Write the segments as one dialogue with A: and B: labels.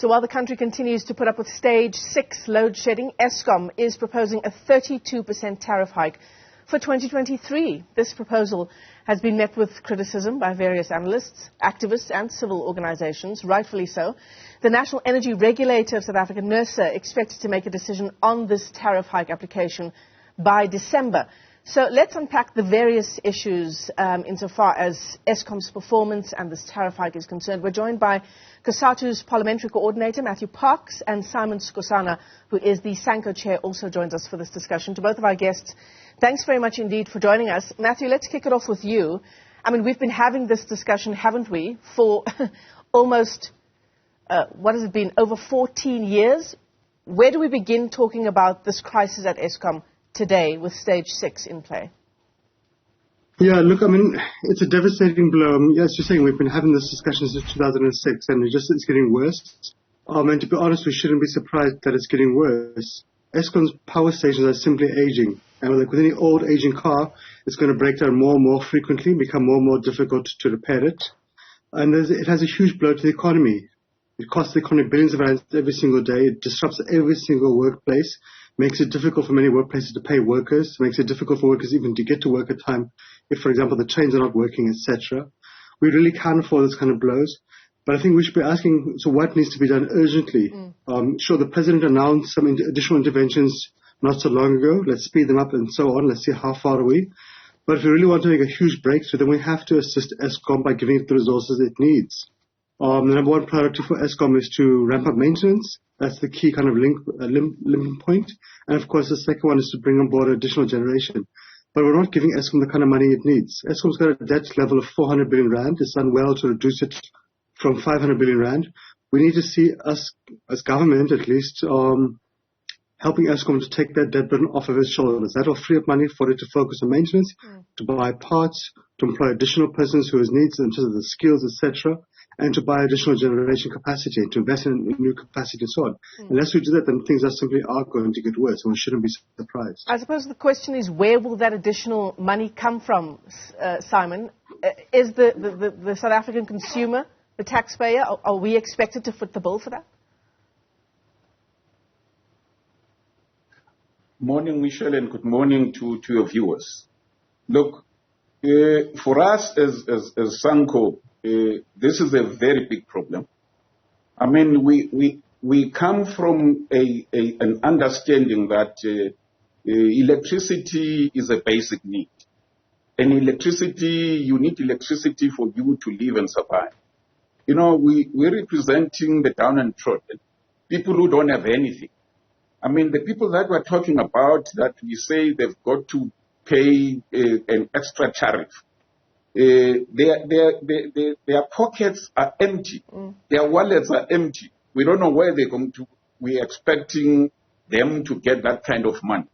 A: So while the country continues to put up with stage 6 load shedding, Eskom is proposing a 32% tariff hike for 2023. This proposal has been met with criticism by various analysts, activists and civil organizations, rightfully so. The National Energy Regulator of South Africa, NERSA, expects to make a decision on this tariff hike application by December. So let's unpack the various issues insofar as Eskom's performance and this tariff hike is concerned. We're joined by Cosatu's Parliamentary Coordinator, Matthew Parks, and Simon Skhosana, who is the Sanco Chair, also joins us for this discussion. To both of our guests, thanks very much indeed for joining us. Matthew, let's kick it off with you. I mean, we've been having this discussion, haven't we, for almost, what has it been, over 14 years? Where do we begin talking about this crisis at Eskom today with stage 6 in play?
B: Yeah, look, I mean, it's a devastating blow. As you're saying, we've been having this discussion since 2006 and it's getting worse. And to be honest, we shouldn't be surprised that it's getting worse. Eskom's power stations are simply aging. And like with any old aging car, it's going to break down more and more frequently, become more and more difficult to repair it. And it has a huge blow to the economy. It costs the economy billions of rands every single day. It disrupts every single workplace, makes it difficult for many workplaces to pay workers, makes it difficult for workers even to get to work at time if, for example, the trains are not working, etc. We really can't afford this kind of blows. But I think we should be asking, so what needs to be done urgently? Sure, the President announced some additional interventions not so long ago. Let's speed them up and so on. Let's see how far are we. But if we really want to make a huge breakthrough, then we have to assist Eskom by giving it the resources it needs. The number one priority for Eskom is to ramp up maintenance. That's the key kind of linking point. And of course, the second one is to bring on board additional generation. But we're not giving Eskom the kind of money it needs. Eskom's got a debt level of 400 billion rand. It's done well to reduce it from 500 billion rand. We need to see us, as government at least, helping Eskom to take that debt burden off of its shoulders. That will free up money for it to focus on maintenance, to buy parts, to employ additional persons who has needs in terms of the skills, etc., and to buy additional generation capacity, to invest in new capacity and so on. Unless we do that, then things are going to get worse, and we shouldn't be surprised.
A: I suppose the question is, where will that additional money come from, Simon? Is the South African consumer, the taxpayer, are we expected to foot the bill for that?
C: Morning, Michelle, and good morning to your viewers. Look, for us as Sanco, this is a very big problem. I mean, we come from an understanding that electricity is a basic need. And you need electricity for you to live and survive. You know, we're representing the down and trodden, people who don't have anything. I mean, the people that we're talking about, that we say they've got to pay an extra tariff, their pockets are empty. Their wallets are empty. We don't know where they're going to. We're expecting them to get that kind of money.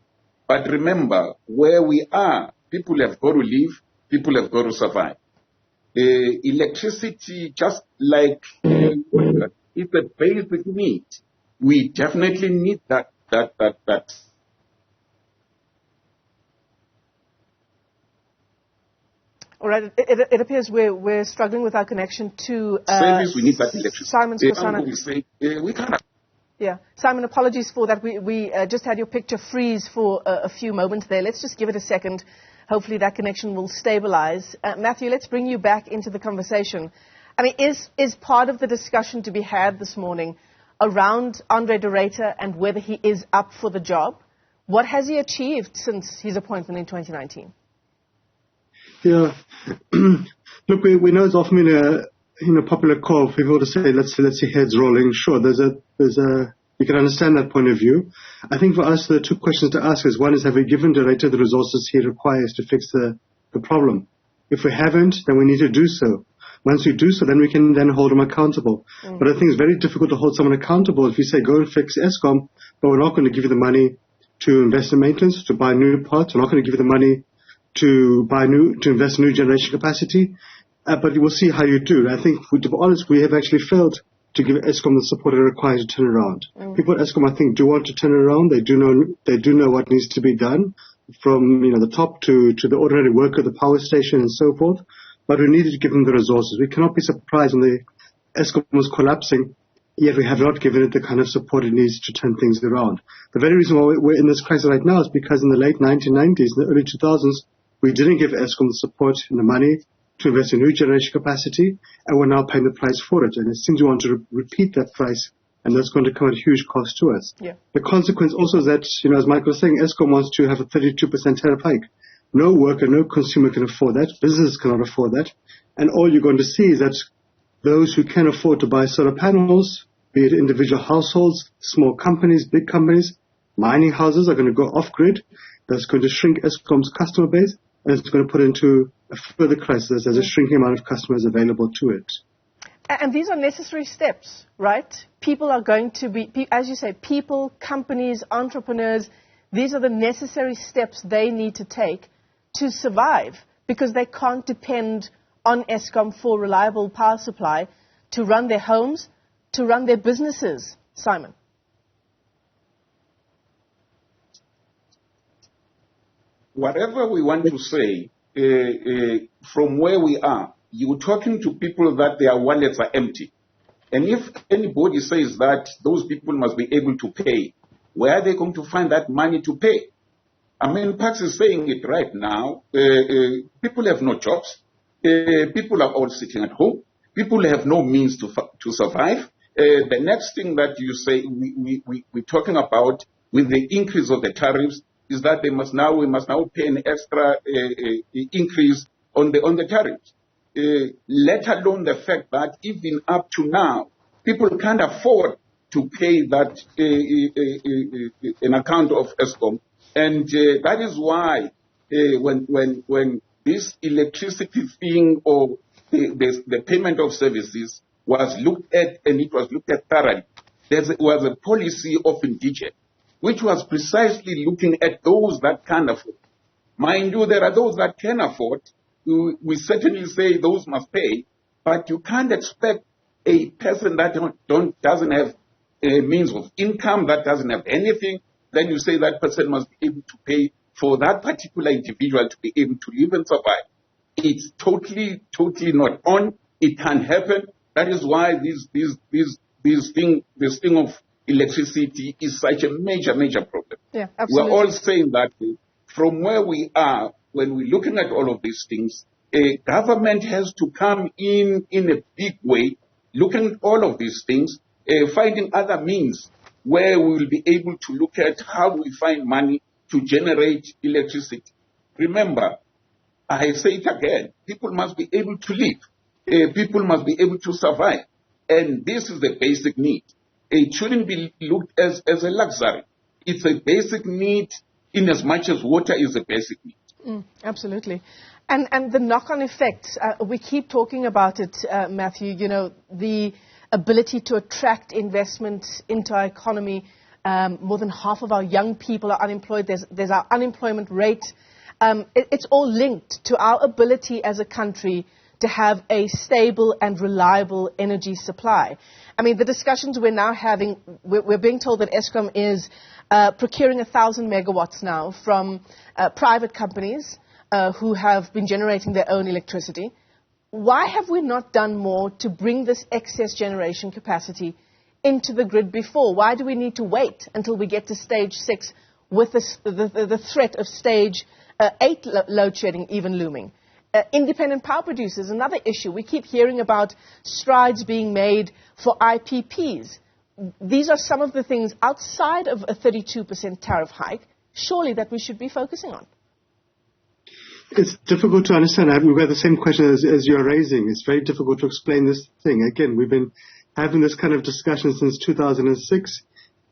C: But remember, where we are, people have got to live, people have got to survive. Electricity, just like it's a basic need. We definitely need that.
A: All right. It appears we're struggling with our connection to
C: service. We need that electricity.
A: Simon Skhosana.
C: We can't.
A: Yeah, Simon, apologies for that. We just had your picture freeze for a few moments there. Let's just give it a second. Hopefully that connection will stabilize. Matthew, let's bring you back into the conversation. I mean, is part of the discussion to be had this morning around Andre de Ruyter and whether he is up for the job? What has he achieved since his appointment in 2019?
B: Yeah, look, we know it's often in a popular call for people to say let's see heads rolling. Sure, you can understand that point of view. I think for us there are two questions to ask. One is, have we given de Ruyter the resources he requires to fix the problem? If we haven't, then we need to do so. Once we do so, then we can then hold them accountable. But I think it's very difficult to hold someone accountable if you say, go and fix Eskom, but we're not going to give you the money to invest in maintenance, to buy new parts. We're not going to give you the money to invest in new generation capacity. But we'll see how you do. I think, to be honest, we have actually failed to give Eskom the support it requires to turn around. People at Eskom, I think, do want to turn it around. They do know what needs to be done, from the top to the ordinary worker, the power station, and so forth. But we needed to give them the resources. We cannot be surprised when the Eskom was collapsing yet we have not given it the kind of support it needs to turn things around. The very reason why we're in this crisis right now is because in the late 1990s, in the early 2000s, we didn't give Eskom the support and the money to invest in new generation capacity, and we're now paying the price for it. And it seems we want to repeat that price, and that's going to come at a huge cost to us.
A: Yeah.
B: The consequence also is that, as Michael was saying, Eskom wants to have a 32% tariff hike. No worker, no consumer can afford that. Businesses cannot afford that. And all you're going to see is that those who can afford to buy solar panels, be it individual households, small companies, big companies, mining houses are going to go off-grid. That's going to shrink Eskom's customer base, and it's going to put into a further crisis as a shrinking amount of customers available to it.
A: And these are necessary steps, right? People are going to be, as you say, people, companies, entrepreneurs, these are the necessary steps they need to take to survive, because they can't depend on Eskom for reliable power supply to run their homes, to run their businesses. Simon.
C: Whatever we want to say, from where we are, you're talking to people that their wallets are empty. And if anybody says that those people must be able to pay, where are they going to find that money to pay? I mean, Pax is saying it right now. People have no jobs. People are all sitting at home. People have no means to survive. The next thing that you say we're talking about with the increase of the tariffs is that we must now pay an extra increase on the tariffs. Let alone the fact that even up to now, people can't afford to pay that an account of Eskom, and that is why when this electricity thing or the payment of services was looked at, and it was looked at thoroughly, there was a policy of indigent, which was precisely looking at those that can't afford. Mind you, there are those that can afford. We certainly say those must pay, but you can't expect a person that doesn't have a means of income, that doesn't have anything, then you say that person must be able to pay for that particular individual to be able to live and survive. It's totally not on. It can't happen. That is why this thing of electricity is such a major problem.
A: Yeah, absolutely.
C: We're all saying that from where we are, when we're looking at all of these things, a government has to come in a big way, looking at all of these things, finding other means where we will be able to look at how we find money to generate electricity. Remember, I say it again, people must be able to live. People must be able to survive. And this is the basic need. It shouldn't be looked as a luxury. It's a basic need in as much as water is a basic need.
A: Absolutely. And the knock-on effects, we keep talking about it, Matthew, the ability to attract investment into our economy. More than half of our young people are unemployed. There's our unemployment rate. It's all linked to our ability as a country to have a stable and reliable energy supply. I mean, the discussions we're now having, we're being told that Eskom is procuring 1,000 megawatts now from private companies who have been generating their own electricity. Why have we not done more to bring this excess generation capacity into the grid before? Why do we need to wait until we get to stage 6 with the threat of stage 8 load shedding even looming? Independent power producers, another issue. We keep hearing about strides being made for IPPs. These are some of the things outside of a 32% tariff hike, surely, that we should be focusing on.
B: It's difficult to understand. We've got the same question as you're raising. It's very difficult to explain this thing. Again, we've been having this kind of discussion since 2006.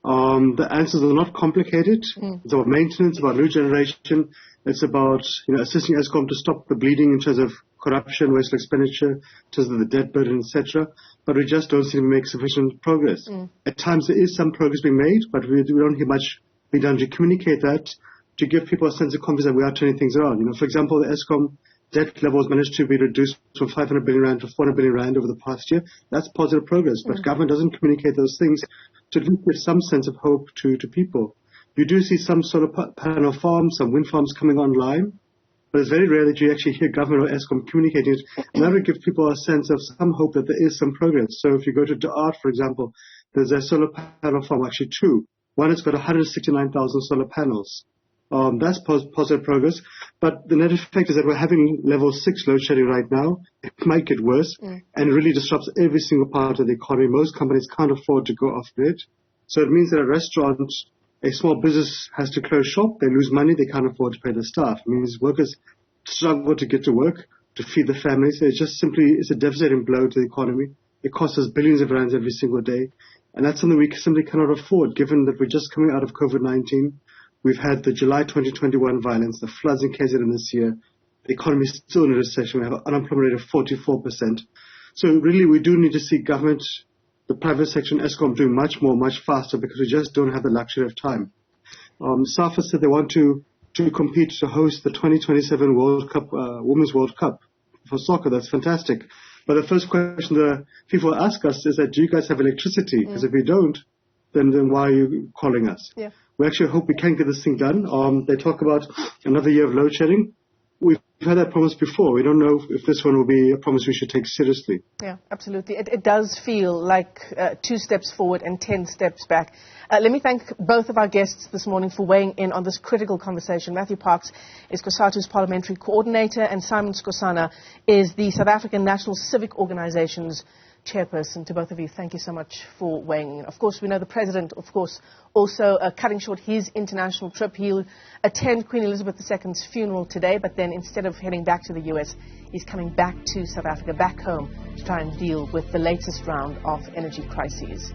B: The answers are not complicated. It's about maintenance, about new generation. It's about assisting Eskom to stop the bleeding in terms of corruption, wasteful expenditure, in terms of the debt burden, etc. But we just don't seem to make sufficient progress. At times there is some progress being made, but we don't hear much being done to communicate that, to give people a sense of confidence that we are turning things around. For example, the Eskom debt levels managed to be reduced from 500 billion rand to 400 billion rand over the past year. That's positive progress, but government doesn't communicate those things to give some sense of hope to people. You do see some solar panel farms, some wind farms coming online, but it's very rare that you actually hear government or Eskom communicating it. And that would give people a sense of some hope that there is some progress. So if you go to Art, for example, there's a solar panel farm, actually two. One has got 169,000 solar panels. That's positive progress. But the net effect is that we're having level 6 load shedding right now. It might get worse and really disrupts every single part of the economy. Most companies can't afford to go off grid. So it means that a restaurant, a small business has to close shop. They lose money. They can't afford to pay their staff. It means workers struggle to get to work, to feed their families. It's a devastating blow to the economy. It costs us billions of rands every single day. And that's something we simply cannot afford, given that we're just coming out of COVID-19. We've had the July 2021 violence, the floods in KZN this year. The economy is still in a recession. We have an unemployment rate of 44%. So really, we do need to see government, the private sector, and Eskom doing much more, much faster, because we just don't have the luxury of time. SAFA said they want to compete to host the 2027 World Cup, Women's World Cup for soccer. That's fantastic. But the first question the people ask us is that, do you guys have electricity? Because if you don't, then why are you calling us?
A: Yeah.
B: We actually hope we can get this thing done. They talk about another year of load shedding. We've had that promise before. We don't know if this one will be a promise we should take seriously.
A: Yeah, absolutely. It does feel like 2 steps forward and 10 steps back. Let me thank both of our guests this morning for weighing in on this critical conversation. Matthew Parks is Cosatu's Parliamentary Coordinator, and Simon Skhosana is the South African National Civic Organization's Chairperson. To both of you, thank you so much for weighing in. Of course, we know the President, also cutting short his international trip. He'll attend Queen Elizabeth II's funeral today, but then instead of heading back to the US, he's coming back to South Africa, back home, to try and deal with the latest round of energy crises.